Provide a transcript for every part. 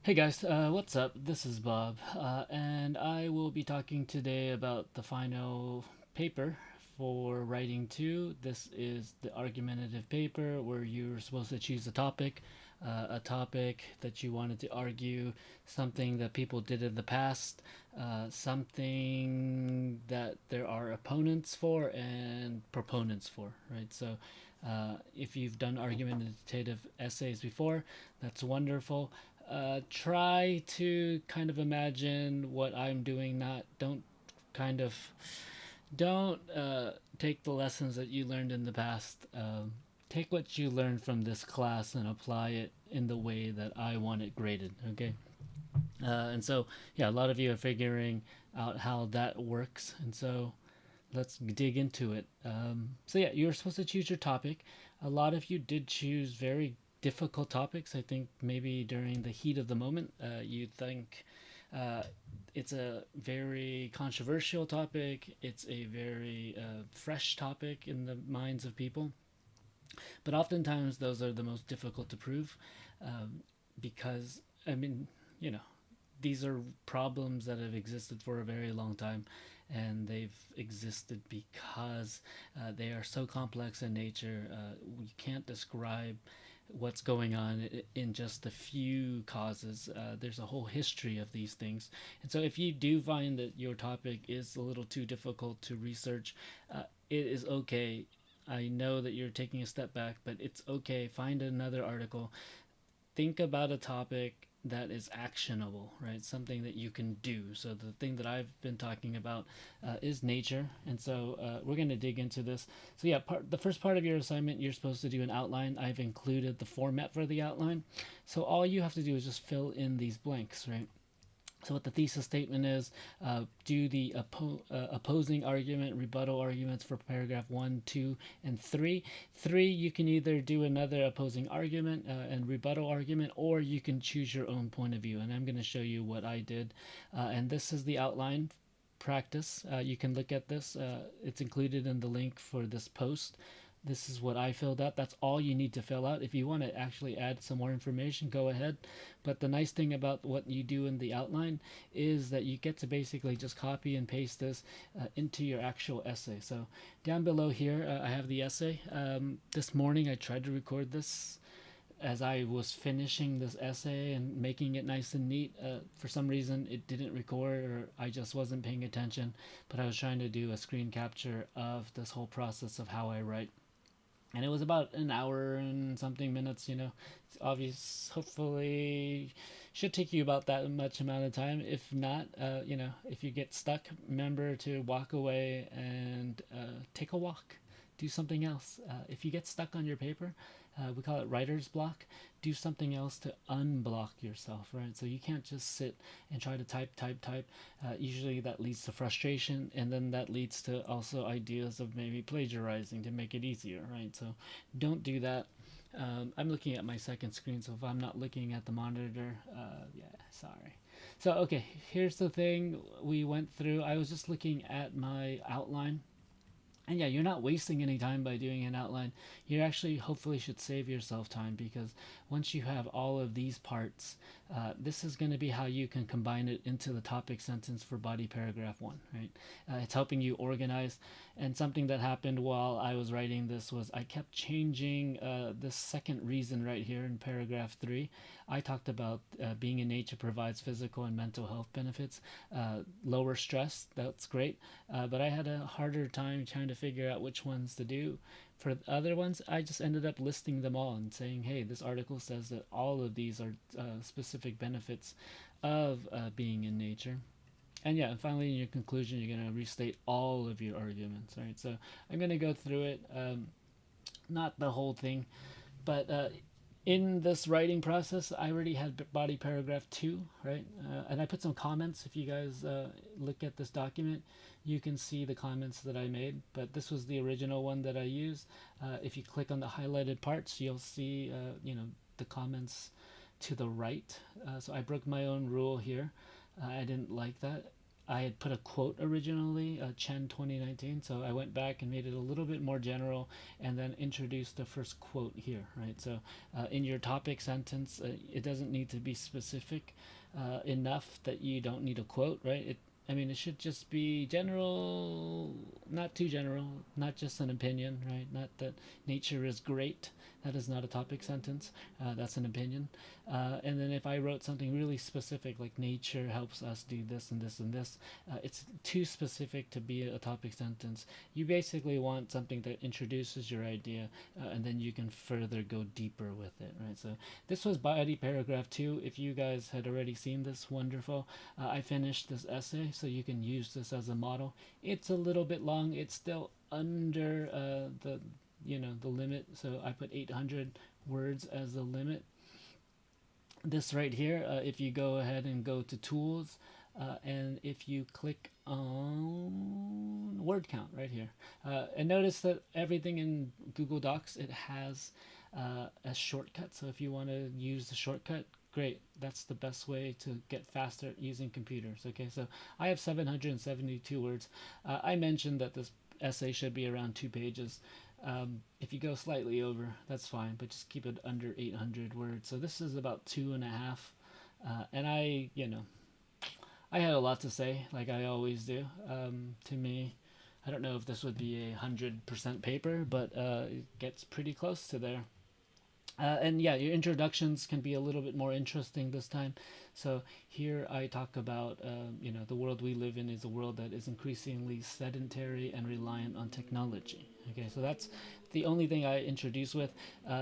Hey guys, what's up? This is Bob, and I will be talking today about the final paper for writing 2. This is the argumentative paper where you're supposed to choose a topic that you wanted to argue, something that people did in the past, something that there are opponents for and proponents for, right? So, if you've done argumentative essays before, that's wonderful. Try to kind of imagine what I'm doing. Not kind of don't take the lessons that you learned in the past. Take what you learned from this class and apply it in the way that I want it graded. Okay. And so yeah, a lot of you are figuring out how that works, and so let's dig into it. So yeah, you're supposed to choose your topic. A lot of you did choose very difficult topics. I think maybe during the heat of the moment, you think uh, it's a very controversial topic. It's a very fresh topic in the minds of people. But oftentimes, those are the most difficult to prove um, because, I mean, you know, these are problems that have existed for a very long time, and they've existed because they are so complex in nature. You can't describe what's going on in just a few causes. There's a whole history of these things. And so, if you do find that your topic is a little too difficult to research, it is okay. I know that you're taking a step back, but it's okay. Find another article, think about a topic that is actionable, right? Something that you can do. So the thing that I've been talking about is nature, and so we're going to dig into this. So yeah, the first part of your assignment, you're supposed to do an outline. I've included the format for the outline, so all you have to do is just fill in these blanks, right? So what the thesis statement is, do the opposing argument, rebuttal arguments for paragraph 1, 2, and 3. 3, you can either do another opposing argument and rebuttal argument, or you can choose your own point of view. And I'm going to show you what I did. And this is the outline practice. You can look at this. It's included in the link for this post. This is what I filled out. That's all you need to fill out. If you want to actually add some more information, go ahead. But the nice thing about what you do in the outline is that you get to basically just copy and paste this into your actual essay. So down below here, I have the essay. This morning I tried to record this as I was finishing this essay and making it nice and neat. For some reason, it didn't record, or I just wasn't paying attention. But I was trying to do a screen capture of this whole process of how I write, and it was about an hour and something minutes. It's obvious, hopefully should take you about that much amount of time. If not, if you get stuck, remember to walk away and take a walk, do something else. If you get stuck on your paper, we call it writer's block. Do something else to unblock yourself, right? So you can't just sit and try to type. Usually that leads to frustration, and then that leads to also ideas of maybe plagiarizing to make it easier, right? So don't do that. I'm looking at my second screen, so if I'm not looking at the monitor, yeah, sorry. So, okay, here's the thing we went through. I was just looking at my outline, and yeah, you're not wasting any time by doing an outline. You actually hopefully should save yourself time, because once you have all of these parts, this is going to be how you can combine it into the topic sentence for body paragraph 1, right? It's helping you organize. And something that happened while I was writing this was I kept changing this second reason right here in paragraph 3. I talked about being in nature provides physical and mental health benefits, lower stress. That's great. But I had a harder time trying to figure out which ones to do. For the other ones, I just ended up listing them all and saying, hey, this article says that all of these are specific benefits of being in nature. And yeah, and finally, in your conclusion, you're going to restate all of your arguments, right? So I'm going to go through it, not the whole thing, but in this writing process, I already had body paragraph 2, right? And I put some comments. If you guys look at this document, you can see the comments that I made, but this was the original one that I used. If you click on the highlighted parts, you'll see, the comments to the right. So I broke my own rule here. I didn't like that. I had put a quote originally, Chen 2019, so I went back and made it a little bit more general, and then introduced the first quote here, right? So in your topic sentence, it doesn't need to be specific enough that you don't need a quote, right? I mean, it should just be general, not too general, not just an opinion, right? Not that nature is great. That is not a topic sentence. That's an opinion. And then if I wrote something really specific, like nature helps us do this and this and this, it's too specific to be a topic sentence. You basically want something that introduces your idea, and then you can further go deeper with it, right? So this was body paragraph 2. If you guys had already seen this, wonderful. I finished this essay, so you can use this as a model. It's a little bit long. It's still under the limit, so I put 800 words as the limit. This right here, if you go ahead and go to tools, and if you click on word count right here, and notice that everything in Google Docs, it has a shortcut. So if you want to use the shortcut, great. That's the best way to get faster using computers. Okay, so I have 772 words. I mentioned that this essay should be around 2 pages. If you go slightly over, that's fine, but just keep it under 800 words. So this is about 2.5. And I had a lot to say, like I always do. To me, I don't know if this would be 100% paper, but it gets pretty close to there. And yeah, your introductions can be a little bit more interesting this time. So here I talk about, the world we live in is a world that is increasingly sedentary and reliant on technology. Okay, so that's the only thing I introduce with.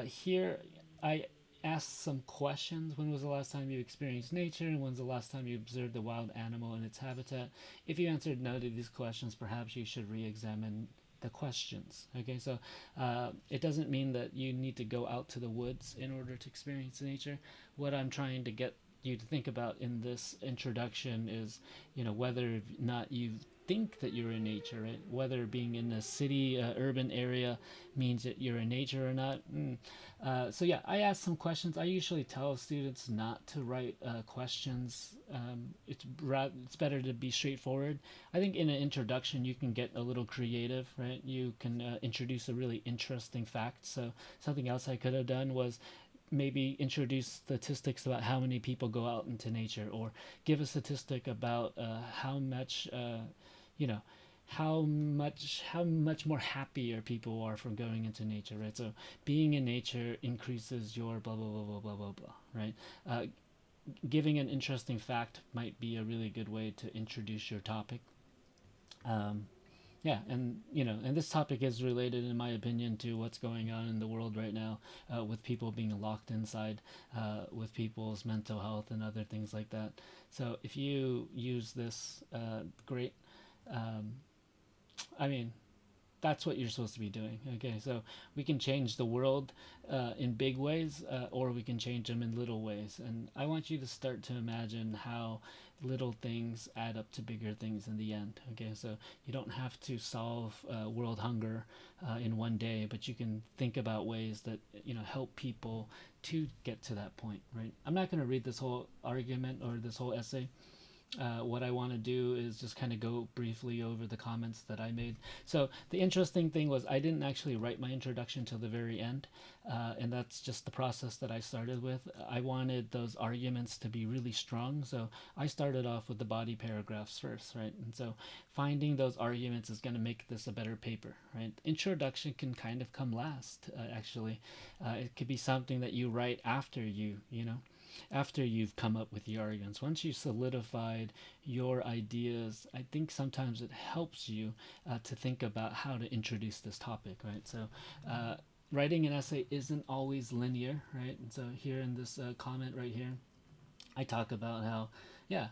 Here I asked some questions. When was the last time you experienced nature? And when's the last time you observed a wild animal in its habitat? If you answered no to these questions, perhaps you should re-examine the questions. Okay, so it doesn't mean that you need to go out to the woods in order to experience nature. What I'm trying to get you to think about in this introduction is, whether or not you think that you're in nature, right? Whether being in a city, urban area means that you're in nature or not. So yeah, I asked some questions. I usually tell students not to write questions. It's better to be straightforward. I think in an introduction you can get a little creative, right? You can introduce a really interesting fact. So something else I could have done was maybe introduce statistics about how many people go out into nature, or give a statistic about how much you know how much more happier people are from going into nature, right? So being in nature increases your blah blah blah blah blah blah blah, right? Giving an interesting fact might be a really good way to introduce your topic. um, yeah, and this topic is related, in my opinion, to what's going on in the world right now, with people being locked inside, with people's mental health and other things like that. So if you use this, great. um, I mean, that's what you're supposed to be doing. Okay, so we can change the world in big ways, or we can change them in little ways. And I want you to start to imagine how little things add up to bigger things in the end. Okay, so you don't have to solve world hunger in one day, but you can think about ways that help people to get to that point. Right? I'm not going to read this whole argument or this whole essay. What I want to do is just kind of go briefly over the comments that I made. So the interesting thing was I didn't actually write my introduction till the very end, and that's just the process that I started with. I wanted those arguments to be really strong, so I started off with the body paragraphs first, right? And so finding those arguments is going to make this a better paper, right? Introduction can kind of come last, actually. It could be something that you write after after you've come up with the arguments. Once you've solidified your ideas, I think sometimes it helps you to think about how to introduce this topic, right? So writing an essay isn't always linear, right? And so here in this comment right here, I talk about how, yeah,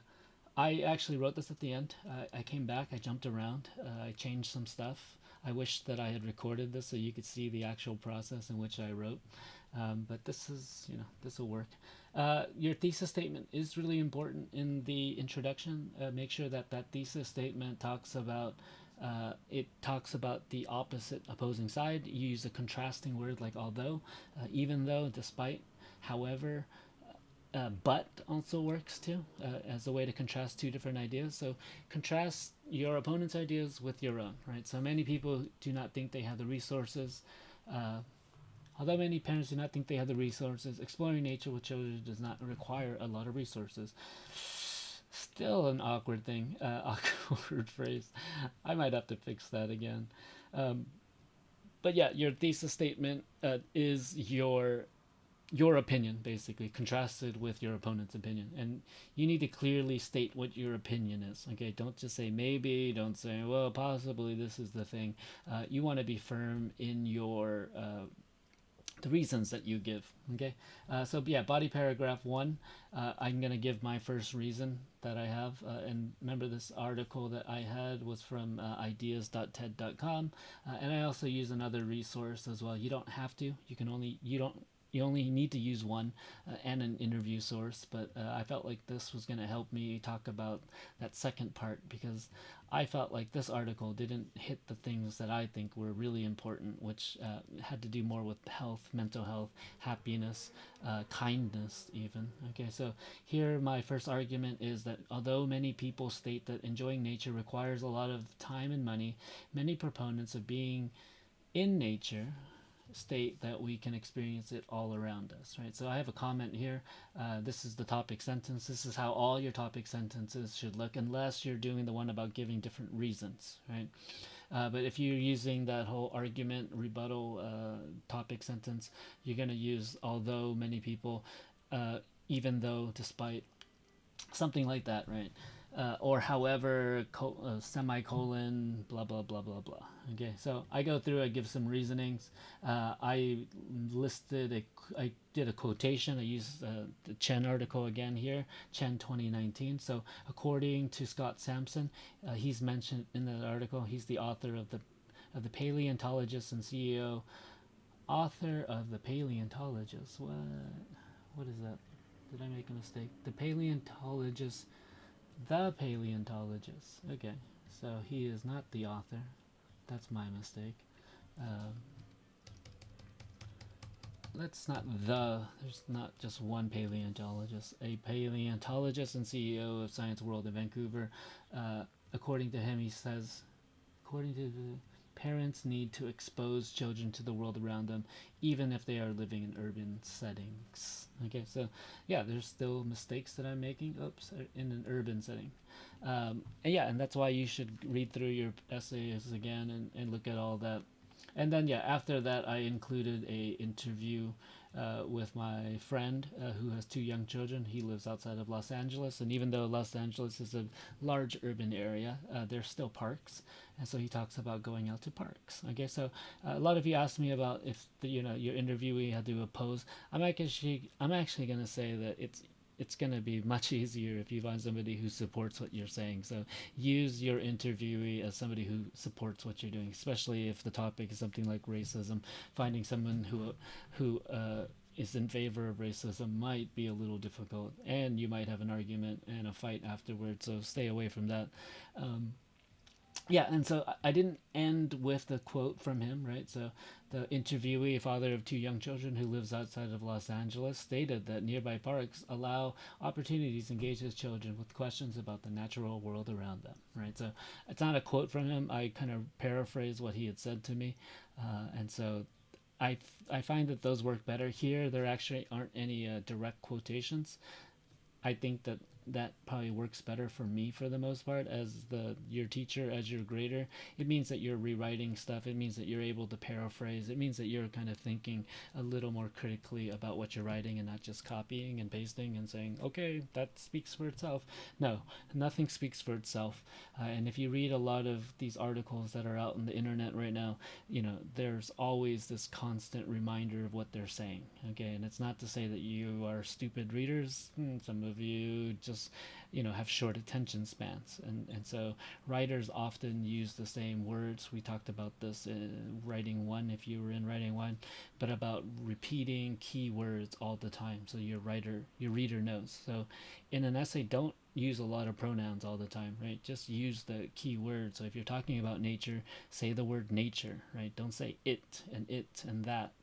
I actually wrote this at the end. I came back, I jumped around, I changed some stuff. I wish that I had recorded this so you could see the actual process in which I wrote. But this will work. Your thesis statement is really important in the introduction. Make sure that thesis statement talks about the opposite opposing side. You use a contrasting word like although, even though, despite, however, but also works too, as a way to contrast two different ideas. So contrast your opponent's ideas with your own, right? So many people do not think they have the resources. Uh, Although many parents do not think they have the resources, exploring nature with children does not require a lot of resources. Still an awkward thing, awkward phrase. I might have to fix that again. Um, but yeah, your thesis statement is your opinion, basically contrasted with your opponent's opinion, and you need to clearly state what your opinion is. Okay, don't just say maybe, don't say well possibly this is the thing. You want to be firm in your the reasons that you give. Okay, so yeah, body paragraph one. I'm gonna give my first reason that I have, and remember this article that I had was from ideas.ted.com, and I also use another resource as well. You don't have to. You only need to use one and an interview source, but I felt like this was going to help me talk about that second part, because I felt like this article didn't hit the things that I think were really important, which had to do more with health, mental health, happiness, kindness, even. Okay, so here my first argument is that although many people state that enjoying nature requires a lot of time and money, many proponents of being in nature state that we can experience it all around us, right? So I have a comment here. This is the topic sentence. This is how all your topic sentences should look, unless you're doing the one about giving different reasons, right? But if you're using that whole argument, rebuttal, topic sentence, you're going to use although many people, even though, despite, something like that, right? Or however, semicolon, blah, blah, blah, blah, blah. Okay, so I go through, I give some reasonings. I I did a quotation. I used the Chen article again here, Chen 2019. So according to Scott Sampson, he's mentioned in that article, he's the author of the paleontologist and CEO, author of the paleontologist. What is that? Did I make a mistake? The paleontologist. Okay, so he is not the author. That's my mistake. Um, let's not there's not just one paleontologist. A paleontologist and CEO of Science World in Vancouver. According to him, he says, according to the parents need to expose children to the world around them, even if they are living in urban settings. Okay, so yeah, there's still mistakes that I'm making. Oops, in an urban setting. And yeah, and that's why you should read through your essays again and look at all that. And then yeah, after that, I included a interview with my friend who has two young children. He lives outside of Los Angeles, and even though Los Angeles is a large urban area, there's still parks, and so he talks about going out to parks. Okay, so a lot of you asked me about if your interviewee had to oppose. I'm actually going to say that it's going to be much easier if you find somebody who supports what you're saying. So use your interviewee as somebody who supports what you're doing, especially if the topic is something like racism. Finding someone who is in favor of racism might be a little difficult, and you might have an argument and a fight afterwards. So stay away from that. Yeah, and so I didn't end with the quote from him, right? So the interviewee, father of two young children who lives outside of Los Angeles, stated that nearby parks allow opportunities to engage his children with questions about the natural world around them, right? So it's not a quote from him. I kind of paraphrase what he had said to me, and so I find that those work better. Here, there actually aren't any direct quotations. I think that probably works better for me for the most part as your teacher, as your grader. It means that you're rewriting stuff. It means that you're able to paraphrase. It means that you're kind of thinking a little more critically about what you're writing and not just copying and pasting and saying, okay, that speaks for itself. No, nothing speaks for itself. And if you read a lot of these articles that are out on the internet right now, there's always this constant reminder of what they're saying. Okay, and it's not to say that you are stupid readers. Some of you just have short attention spans, and so writers often use the same words. We talked about this in writing one, if you were in writing one, but about repeating key words all the time, so your reader knows. So in an essay, don't use a lot of pronouns all the time, right? Just use the key words. So if you're talking about nature, say the word nature, right? Don't say it and that.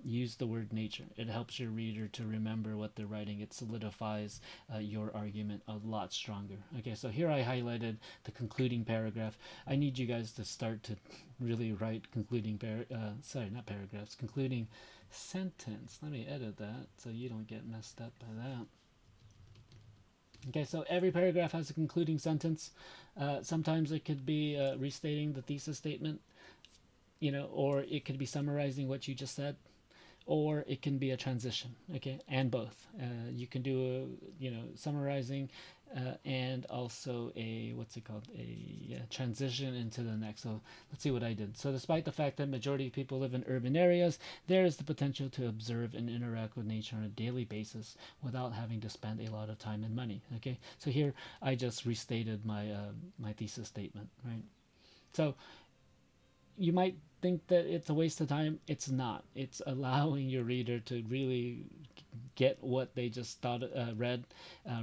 Use the word nature. It helps your reader to remember what they're writing. It solidifies your argument a lot stronger. Okay, so here I highlighted the concluding paragraph. I need you guys to start to really write concluding not paragraphs, concluding sentence. Let me edit that so you don't get messed up by that. Okay, so every paragraph has a concluding sentence. Sometimes it could be restating the thesis statement, or it could be summarizing what you just said, or it can be a transition. Okay, and both. You can do summarizing and also a transition into the next. So let's see what I did. So despite the fact that majority of people live in urban areas, there is the potential to observe and interact with nature on a daily basis without having to spend a lot of time and money. Okay, so here I just restated my my thesis statement, right? So you might think that it's a waste of time. It's not. It's allowing your reader to really get what they just read,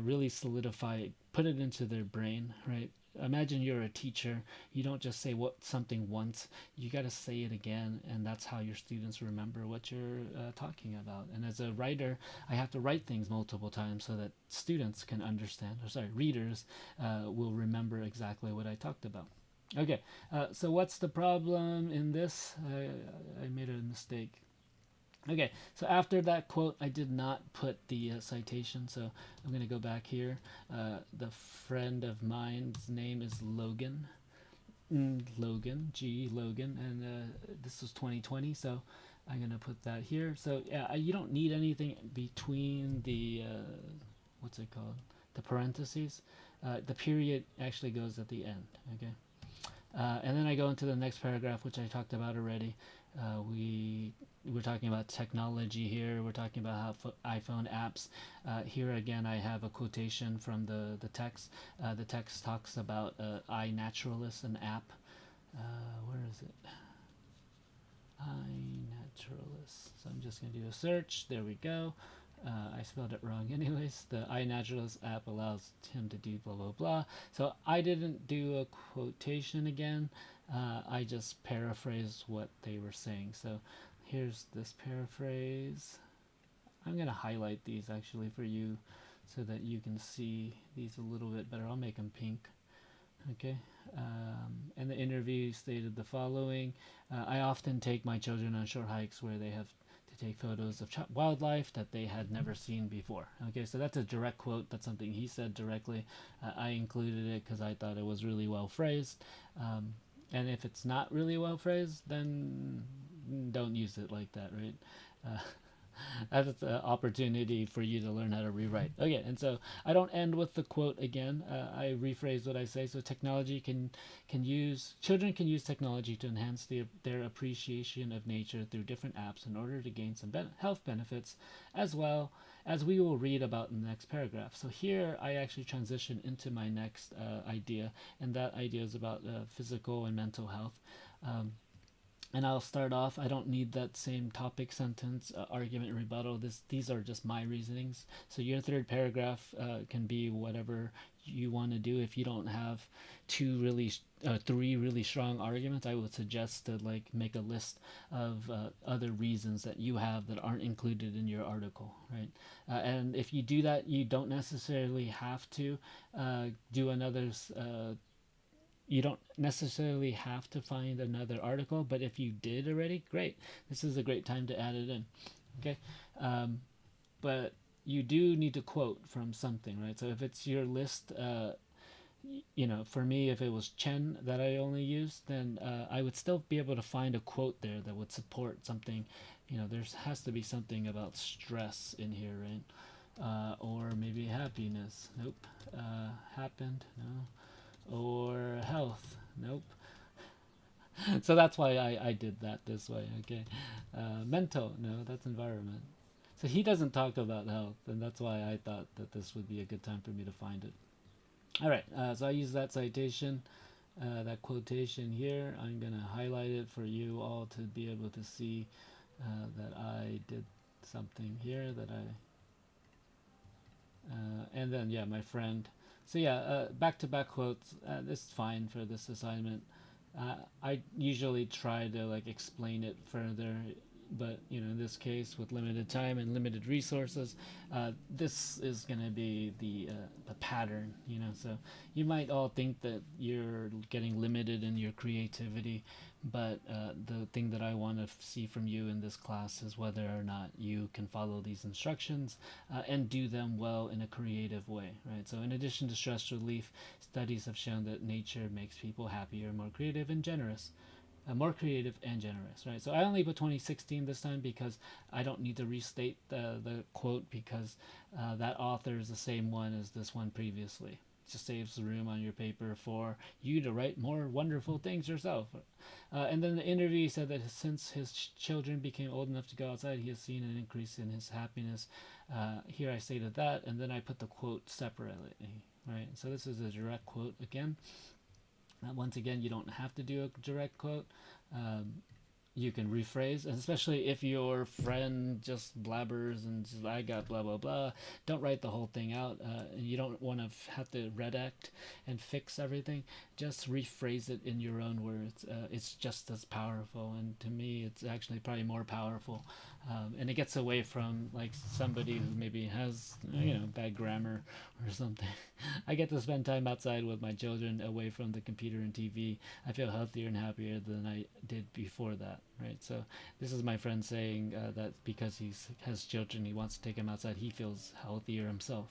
really solidify it, put it into their brain, right? Imagine you're a teacher. You don't just say something once. You got to say it again, and that's how your students remember what you're talking about. And as a writer, I have to write things multiple times so that students can understand, readers will remember exactly what I talked about. Okay, so what's the problem in this? I made a mistake. Okay, so after that quote, I did not put the citation, so I'm going to go back here. The friend of mine's name is Logan. Logan, and this was 2020, so I'm going to put that here. So yeah, you don't need anything between the, what's it called? The parentheses. The period actually goes at the end, okay? And then I go into the next paragraph, which I talked about already. We're talking about technology here. We're talking about how iPhone apps. Here again, I have a quotation from the text. The text talks about iNaturalist, an app. Where is it? iNaturalist. So I'm just going to do a search. There we go. I spelled it wrong anyways. The iNaturalist app allows him to do blah blah blah. So I didn't do a quotation again. I just paraphrased what they were saying. So here's this paraphrase. I'm going to highlight these actually for you so that you can see these a little bit better. I'll make them pink. Okay. And the interview stated the following. I often take my children on short hikes where they have to take photos of wildlife that they had never seen before. Okay, so that's a direct quote. That's something he said directly. I included it because I thought it was really well phrased. And if it's not really well phrased, then don't use it like that, right? That's an opportunity for you to learn how to rewrite. Okay, and so I don't end with the quote again. I rephrase what I say. So technology children can use technology to enhance their appreciation of nature through different apps in order to gain some health benefits, as well as we will read about in the next paragraph. So here I actually transition into my next idea, and that idea is about physical and mental health. And I'll start off. I don't need that same topic, sentence, argument, rebuttal. These are just my reasonings. So your third paragraph can be whatever you want to do. If you don't have three really strong arguments, I would suggest to make a list of other reasons that you have that aren't included in your article, right? And if you do that, you don't necessarily have to do another. You don't necessarily have to find another article, but if you did already, great. This is a great time to add it in. Okay, but you do need to quote from something, right? So if it's your list, for me, if it was Chen that I only used, then I would still be able to find a quote there that would support something. There has to be something about stress in here, right? Or maybe happiness. Nope. Happened. No. Or health. Nope. So that's why I did that this way. Okay. Mental. No, that's environment. So he doesn't talk about health, and that's why I thought that this would be a good time for me to find it. All right, so I use that citation, that quotation here. I'm going to highlight it for you all to be able to see that I did something here that and then yeah, my friend. So yeah, back-to-back quotes. This is fine for this assignment. I usually try to like explain it further, but in this case, with limited time and limited resources, this is going to be the pattern. So you might all think that you're getting limited in your creativity, but the thing that I want to see from you in this class is whether or not you can follow these instructions and do them well in a creative way, right? So in addition to stress relief, studies have shown that nature makes people happier, more creative, and generous. More creative and generous, right? So I only put 2016 this time because I don't need to restate the quote, because that author is the same one as this one previously. It just saves room on your paper for you to write more wonderful things yourself. And then the interview said that since his children became old enough to go outside, he has seen an increase in his happiness. Here I stated that, and then I put the quote separately, right? So this is a direct quote again. Once again, you don't have to do a direct quote. You can rephrase, and especially if your friend just blabbers and says, I got blah blah blah, don't write the whole thing out. And you don't want to have to redact and fix everything. Just rephrase it in your own words. It's just as powerful, and to me it's actually probably more powerful. And it gets away from like somebody who maybe has bad grammar or something. I get to spend time outside with my children, away from the computer and TV. I feel healthier and happier than I did before that, right? So this is my friend saying that because he has children, he wants to take them outside, he feels healthier himself.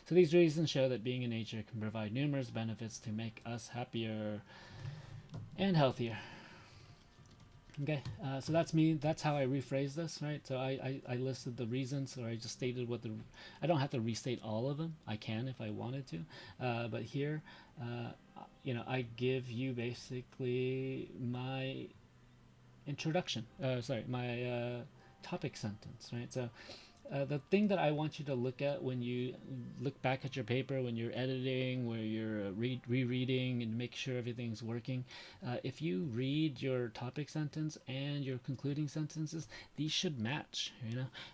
So these reasons show that being in nature can provide numerous benefits to make us happier and healthier. Okay, so that's me. That's how I rephrase this, right? So I listed the reasons, or I just stated what the. I don't have to restate all of them. I can if I wanted to, but here, I give you basically my introduction. Sorry, my topic sentence, right? So the thing that I want you to look at when you look back at your paper, when you're editing, where you're rereading and make sure everything's working, if you read your topic sentence and your concluding sentences, these should match,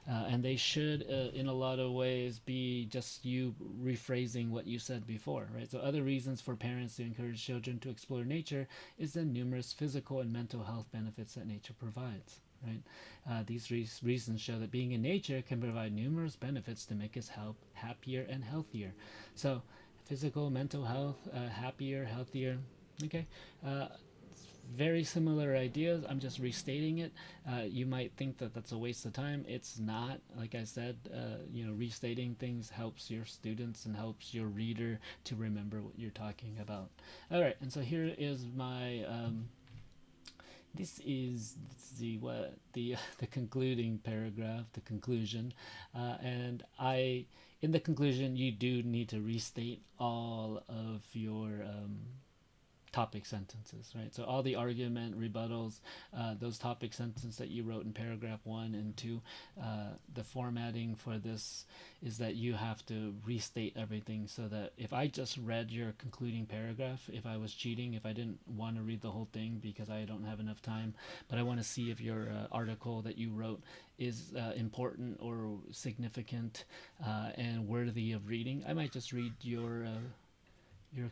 and they should, in a lot of ways, be just you rephrasing what you said before, right? So other reasons for parents to encourage children to explore nature is the numerous physical and mental health benefits that nature provides. Right? These reasons show that being in nature can provide numerous benefits to make us happier and healthier. So, physical, mental health, happier, healthier. Okay. Very similar ideas. I'm just restating it. You might think that that's a waste of time. It's not. Like I said, restating things helps your students and helps your reader to remember what you're talking about. All right, and so here is my. This is the concluding paragraph, the conclusion, and in the conclusion you do need to restate all of your topic sentences, right? So all the argument, rebuttals, those topic sentences that you wrote in paragraph 1 and 2, the formatting for this is that you have to restate everything, so that if I just read your concluding paragraph, if I was cheating, if I didn't want to read the whole thing because I don't have enough time, but I want to see if your article that you wrote is important or significant and worthy of reading, I might just read your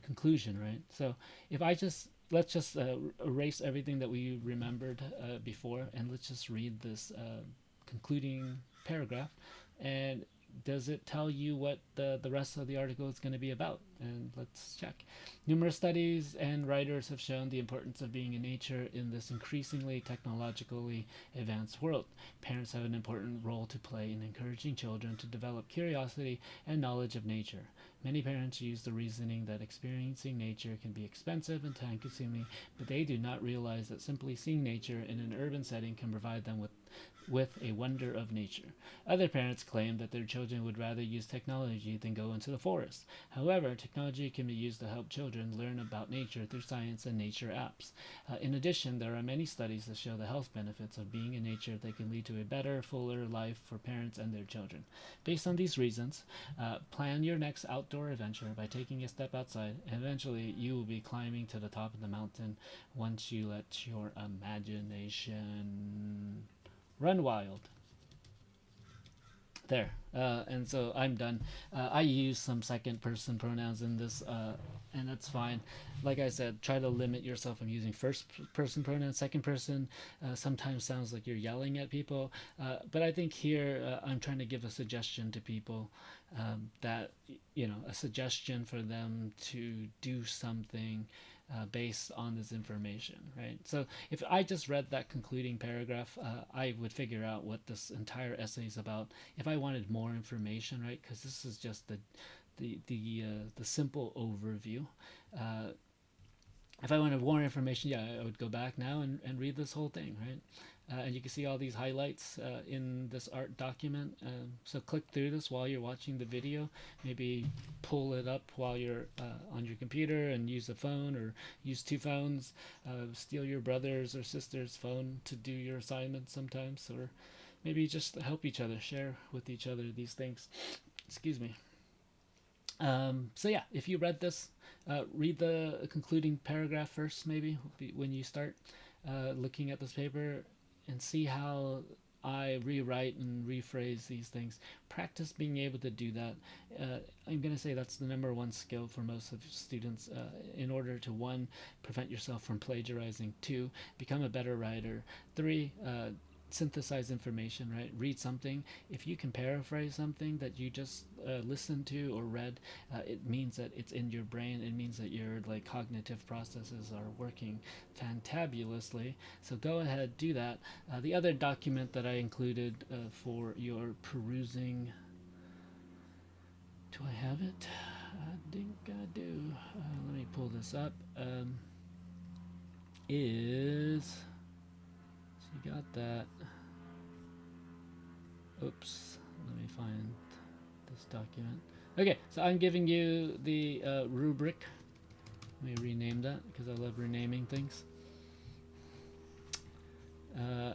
conclusion, right? So if let's just erase everything that we remembered before, and let's just read this concluding paragraph. And does it tell you what the rest of the article is going to be about? And let's check. Numerous studies and writers have shown the importance of being in nature in this increasingly technologically advanced world. Parents have an important role to play in encouraging children to develop curiosity and knowledge of nature. Many parents use the reasoning that experiencing nature can be expensive and time-consuming, but they do not realize that simply seeing nature in an urban setting can provide them with with a wonder of nature. Other parents claim that their children would rather use technology than go into the forest. However, technology can be used to help children learn about nature through science and nature apps. In addition, there are many studies that show the health benefits of being in nature that can lead to a better, fuller life for parents and their children. Based on these reasons, plan your next outdoor adventure by taking a step outside, and eventually you will be climbing to the top of the mountain once you let your imagination run wild. There. And so I'm done. I use some second person pronouns in this, and that's fine. Like I said, try to limit yourself from using first person pronouns. Second person sometimes sounds like you're yelling at people. But I think here I'm trying to give a suggestion to people that, a suggestion for them to do something based on this information, right? So if I just read that concluding paragraph, I would figure out what this entire essay is about. If I wanted more information, right? Because this is just the simple overview. If I wanted more information, yeah, I would go back now and read this whole thing, right? And you can see all these highlights in this art document. So click through this while you're watching the video. Maybe pull it up while you're on your computer and use a phone, or use two phones. Steal your brother's or sister's phone to do your assignments sometimes, or maybe just help each other, share with each other these things. Excuse me. So yeah, if you read this, read the concluding paragraph first, maybe when you start looking at this paper, and see how I rewrite and rephrase these things. Practice being able to do that. I'm going to say that's the number one skill for most of students in order to, 1, prevent yourself from plagiarizing, 2, become a better writer, 3, synthesize information, right? Read something. If you can paraphrase something that you just listened to or read, it means that it's in your brain. It means that your cognitive processes are working fantabulously. So go ahead, do that. The other document that I included for your perusing, do I have it? I think I do. Let me pull this up. Is you got that. Oops, let me find this document. Okay, so I'm giving you the rubric. Let me rename that because I love renaming things.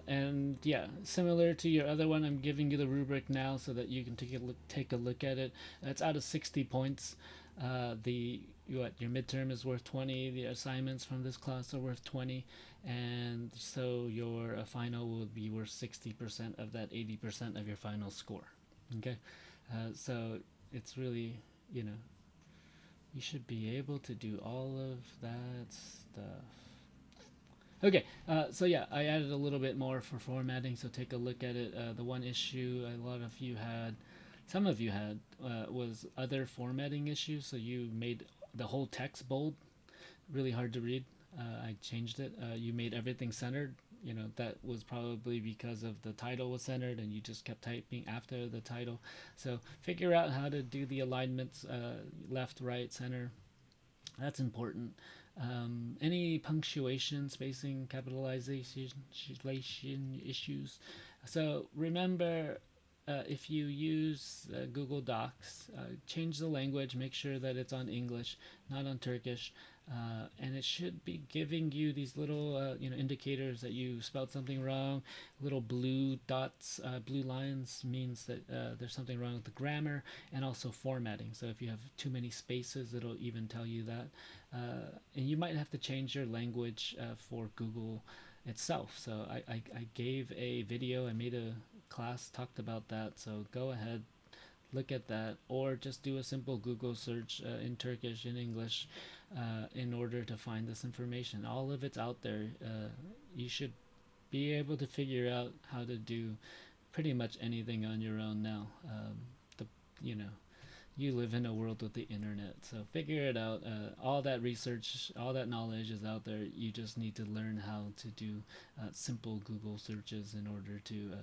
And yeah, similar to your other one, I'm giving you the rubric now so that you can take a look at it. It's out of 60 points. Your midterm is worth 20. The assignments from this class are worth 20, and so your final will be worth 60% of that 80% of your final score. Okay, so it's really, you should be able to do all of that stuff. Okay, so yeah, I added a little bit more for formatting, so take a look at it. The one issue some of you had, was other formatting issues, so you made the whole text bold, really hard to read. I changed it. You made everything centered. That was probably because of the title was centered and you just kept typing after the title. So figure out how to do the alignments, left, right, center. That's important. Any punctuation, spacing, capitalization issues. So remember, if you use Google Docs, change the language, make sure that it's on English, not on Turkish, and it should be giving you these little indicators that you spelled something wrong. Little blue dots, blue lines means that there's something wrong with the grammar, and also formatting. So if you have too many spaces, it'll even tell you that. And you might have to change your language for Google itself. So I gave a video, I made a class, talked about that, so go ahead, look at that, or just do a simple Google search in Turkish, in English, in order to find this information. All of it's out there. You should be able to figure out how to do pretty much anything on your own now. You live in a world with the internet, so figure it out. All that research, all that knowledge is out there. You just need to learn how to do simple Google searches in order to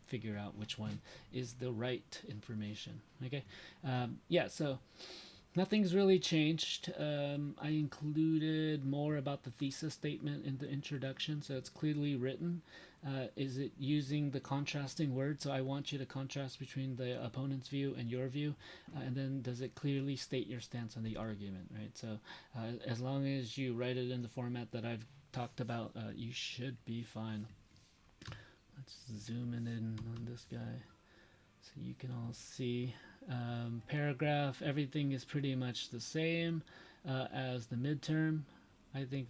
figure out which one is the right information. Okay, yeah. So Nothing's really changed. I included more about the thesis statement in the introduction, so it's clearly written. Is it using the contrasting word? So I want you to contrast between the opponent's view and your view, and then does it clearly state your stance on the argument, right? So as long as you write it in the format that I've talked about, you should be fine. Let's zoom in on this guy so you can all see. Paragraph, everything is pretty much the same as the midterm. I think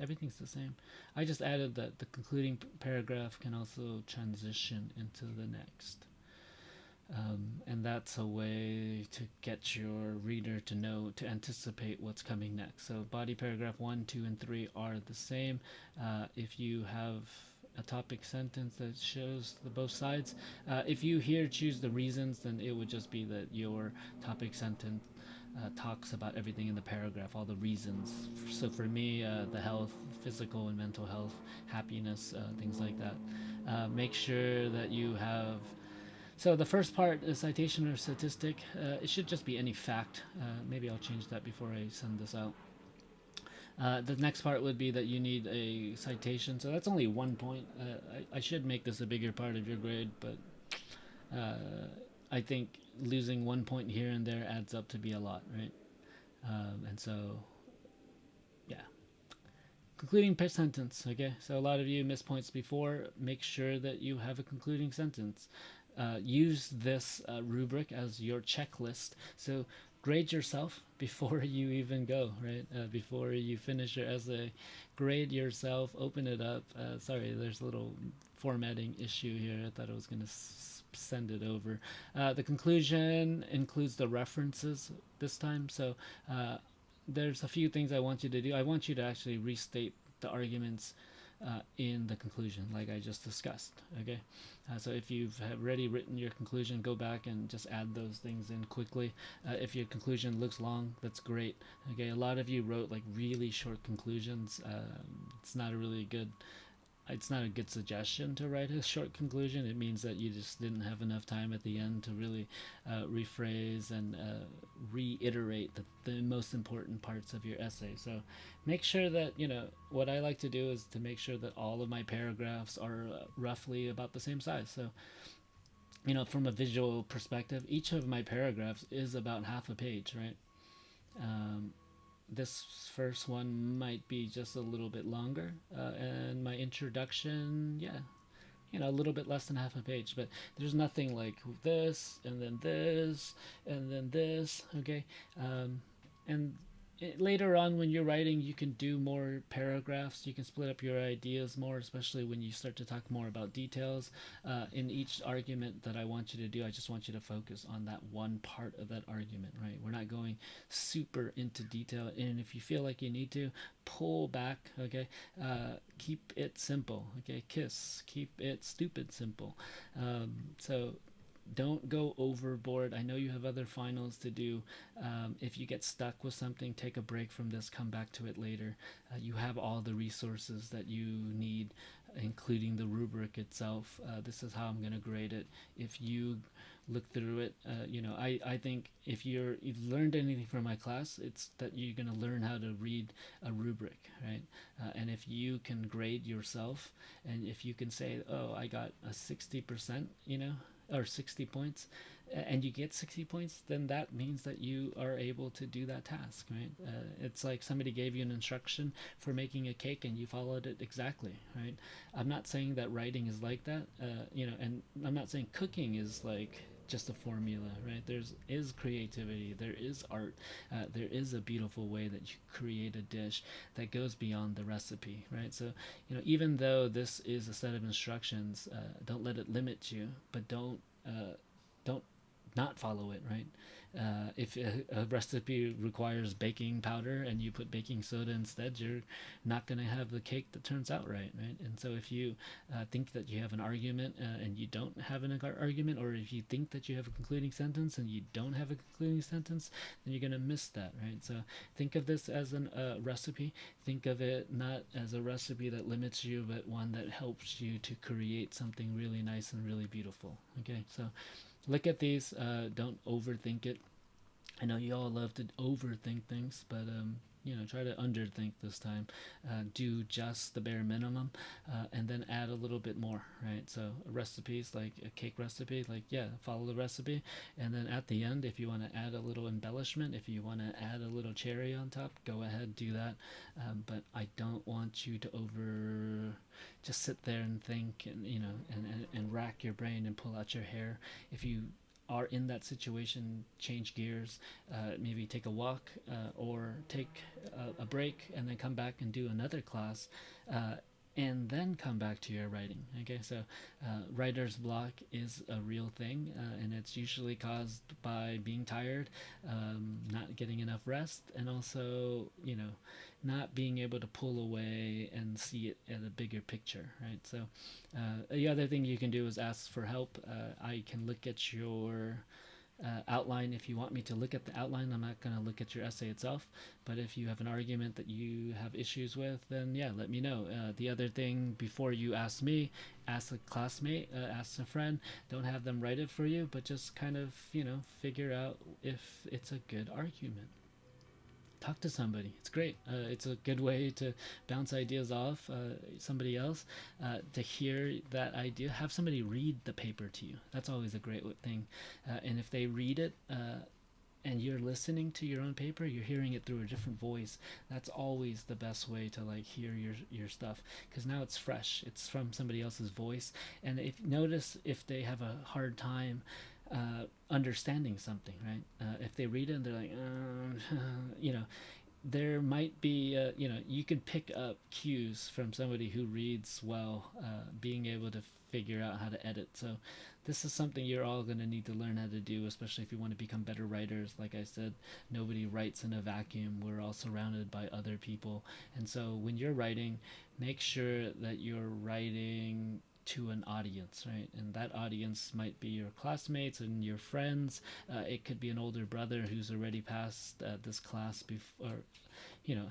everything's the same. I just added that the concluding paragraph can also transition into the next. And that's a way to get your reader to know, to anticipate what's coming next. So body paragraph 1, 2, and 3 are the same. If you have a topic sentence that shows the both sides, if you here choose the reasons, then it would just be that your topic sentence talks about everything in the paragraph, all the reasons. So for me, the health, physical and mental health, happiness, things like that. Make sure that you have. So the first part, a citation or statistic, it should just be any fact. Maybe I'll change that before I send this out. The next part would be that you need a citation. So that's only 1 point. I should make this a bigger part of your grade, but I think losing 1 point here and there adds up to be a lot, right? And so, yeah. Concluding sentence, okay? So a lot of you missed points before. Make sure that you have a concluding sentence. Use this rubric as your checklist. So grade yourself before you even go, right? Before you finish your essay, grade yourself, open it up. Sorry, there's a little formatting issue here. I thought I was going to send it over. The conclusion includes the references this time. So there's a few things I want you to do. I want you to actually restate the arguments in the conclusion, like I just discussed. Okay, so if you've already written your conclusion, go back and just add those things in quickly. If your conclusion looks long, that's great. Okay, a lot of you wrote like really short conclusions. It's not a good suggestion to write a short conclusion. It means that you just didn't have enough time at the end to really rephrase and reiterate the most important parts of your essay. So make sure that, what I like to do is to make sure that all of my paragraphs are roughly about the same size. So, from a visual perspective, each of my paragraphs is about half a page, right? This first one might be just a little bit longer, and my introduction, a little bit less than half a page, but there's nothing like this and then this and then this. Okay, and later on when you're writing, you can do more paragraphs. You can split up your ideas more, especially when you start to talk more about details. In each argument that I want you to do, I just want you to focus on that one part of that argument, right? We're not going super into detail, and if you feel like you need to, pull back, okay? Keep it simple, okay? Keep it stupid simple. So don't go overboard. I know you have other finals to do. If you get stuck with something, take a break from this, come back to it later. You have all the resources that you need, including the rubric itself. This is how I'm going to grade it. If you look through it, I think if you've learned anything from my class, it's that you're going to learn how to read a rubric, right? And if you can grade yourself, and if you can say, oh, I got a 60%, or 60 points, and you get 60 points, then that means that you are able to do that task, right? It's like somebody gave you an instruction for making a cake and you followed it exactly, right? I'm not saying that writing is like that, and I'm not saying cooking is like just a formula, right? There is creativity, there is art, there is a beautiful way that you create a dish that goes beyond the recipe, right? So, even though this is a set of instructions, don't let it limit you, but don't not follow it, right? If a recipe requires baking powder and you put baking soda instead, you're not going to have the cake that turns out right? And so if you think that you have an argument and you don't have an argument, or if you think that you have a concluding sentence and you don't have a concluding sentence, then you're going to miss that, right? So think of this as a recipe. Think of it not as a recipe that limits you, but one that helps you to create something really nice and really beautiful. Okay, so look at these. Don't overthink it. I know you all love to overthink things, but try to underthink this time. Do just the bare minimum, and then add a little bit more, right? So recipes, like a cake recipe, like, yeah, follow the recipe, and then at the end, if you want to add a little embellishment, if you want to add a little cherry on top, go ahead, do that. But I don't want you to just sit there and think, and and rack your brain and pull out your hair. If you are in that situation, change gears, maybe take a walk, or take a break and then come back and do another class, uh, and then come back to your writing. Okay, so writer's block is a real thing, and it's usually caused by being tired, not getting enough rest, and also, not being able to pull away and see it at a bigger picture, right? So the other thing you can do is ask for help. I can look at your outline if you want me to look at the outline. I'm not going to look at your essay itself, but if you have an argument that you have issues with, then yeah, let me know. The other thing, before you ask me, ask a classmate, ask a friend. Don't have them write it for you, but just kind of, figure out if it's a good argument. Talk to somebody. It's great. It's a good way to bounce ideas off somebody else, to hear that idea. Have somebody read the paper to you. That's always a great thing. And if they read it, and you're listening to your own paper, you're hearing it through a different voice. That's always the best way to like hear your stuff, because now it's fresh. It's from somebody else's voice. And if notice if they have a hard time understanding something, right? If they read it and they're like, there might be, you can pick up cues from somebody who reads well, being able to figure out how to edit. So this is something you're all going to need to learn how to do, especially if you want to become better writers. Like I said, nobody writes in a vacuum. We're all surrounded by other people. And so when you're writing, make sure that you're writing to an audience, right? And that audience might be your classmates and your friends. It could be an older brother who's already passed this class before,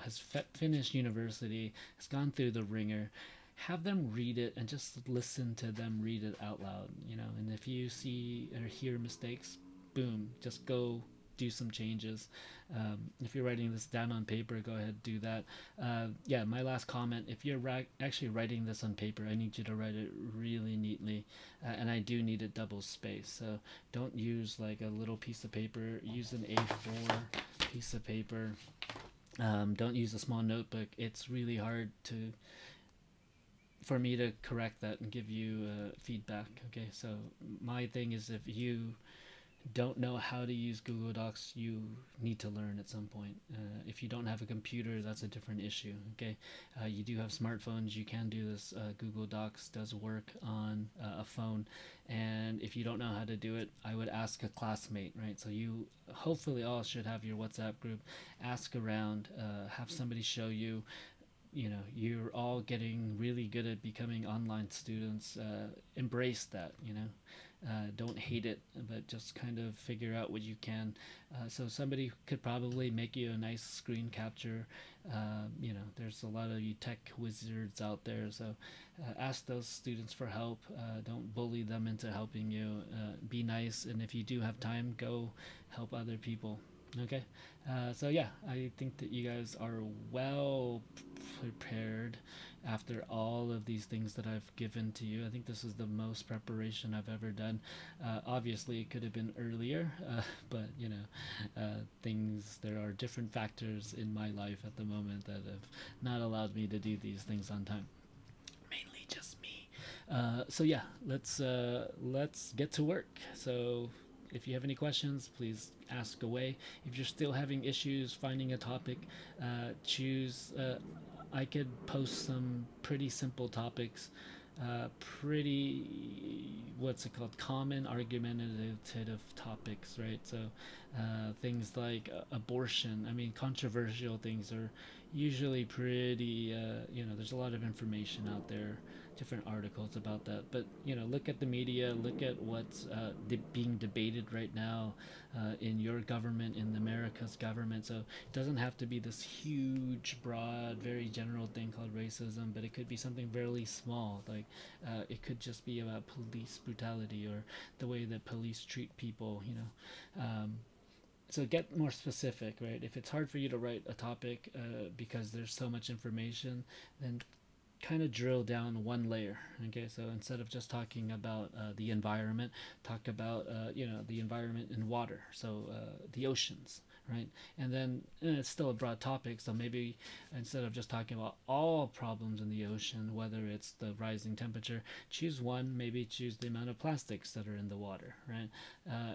has finished university, has gone through the ringer. Have them read it and just listen to them read it out loud, And if you see or hear mistakes, boom, just go do some changes. If you're writing this down on paper, go ahead, do that. Yeah, my last comment, if you're actually writing this on paper, I need you to write it really neatly, and I do need it double spaced. So don't use like a little piece of paper. Use an A4 piece of paper. Don't use a small notebook. It's really hard for me to correct that and give you feedback. Okay, so my thing is, if you don't know how to use Google Docs, you need to learn at some point. If you don't have a computer, that's a different issue. Okay, you do have smartphones, you can do this. Google Docs does work on a phone, and if you don't know how to do it, I would ask a classmate, right? So you hopefully all should have your WhatsApp group. Ask around, have somebody show you. You're all getting really good at becoming online students. Embrace that. Don't hate it, but just kind of figure out what you can. So somebody could probably make you a nice screen capture. There's a lot of you tech wizards out there, so ask those students for help. Don't bully them into helping you. Be nice, and if you do have time, go help other people. Okay, so yeah, I think that you guys are well prepared after all of these things that I've given to you. I think this is the most preparation I've ever done. Obviously, it could have been earlier, but there are different factors in my life at the moment that have not allowed me to do these things on time. Mainly just me. So yeah, let's get to work. So if you have any questions, please ask away. If you're still having issues finding a topic, choose. I could post some pretty simple topics, what's it called? Common argumentative topics, right? So things like abortion. I mean, controversial things are usually pretty. There's a lot of information out there, different articles about that. But look at the media, look at what's being debated right now in your government, in America's government. So it doesn't have to be this huge, broad, very general thing called racism, but it could be something really small. Like it could just be about police brutality or the way that police treat people. So get more specific, right? If it's hard for you to write a topic because there's so much information, then kind of drill down one layer. Okay, so instead of just talking about the environment, talk about the environment in water, so the oceans, right? And then it's still a broad topic, so maybe instead of just talking about all problems in the ocean, whether it's the rising temperature, choose one. Maybe choose the amount of plastics that are in the water, right?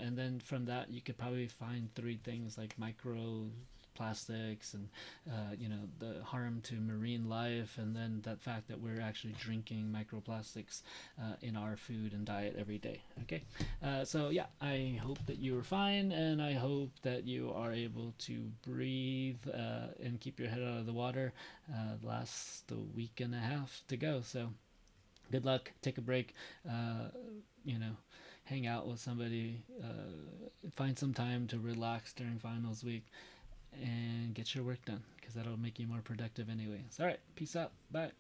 And then from that you could probably find three things like micro plastics and the harm to marine life, and then that fact that we're actually drinking microplastics in our food and diet every day. Okay, so yeah, I hope that you are fine, and I hope that you are able to breathe and keep your head out of the water. Last a week and a half to go, so good luck. Take a break. You know, hang out with somebody. Find some time to relax during finals week and get your work done, because that'll make you more productive anyways. All right, peace out. Bye.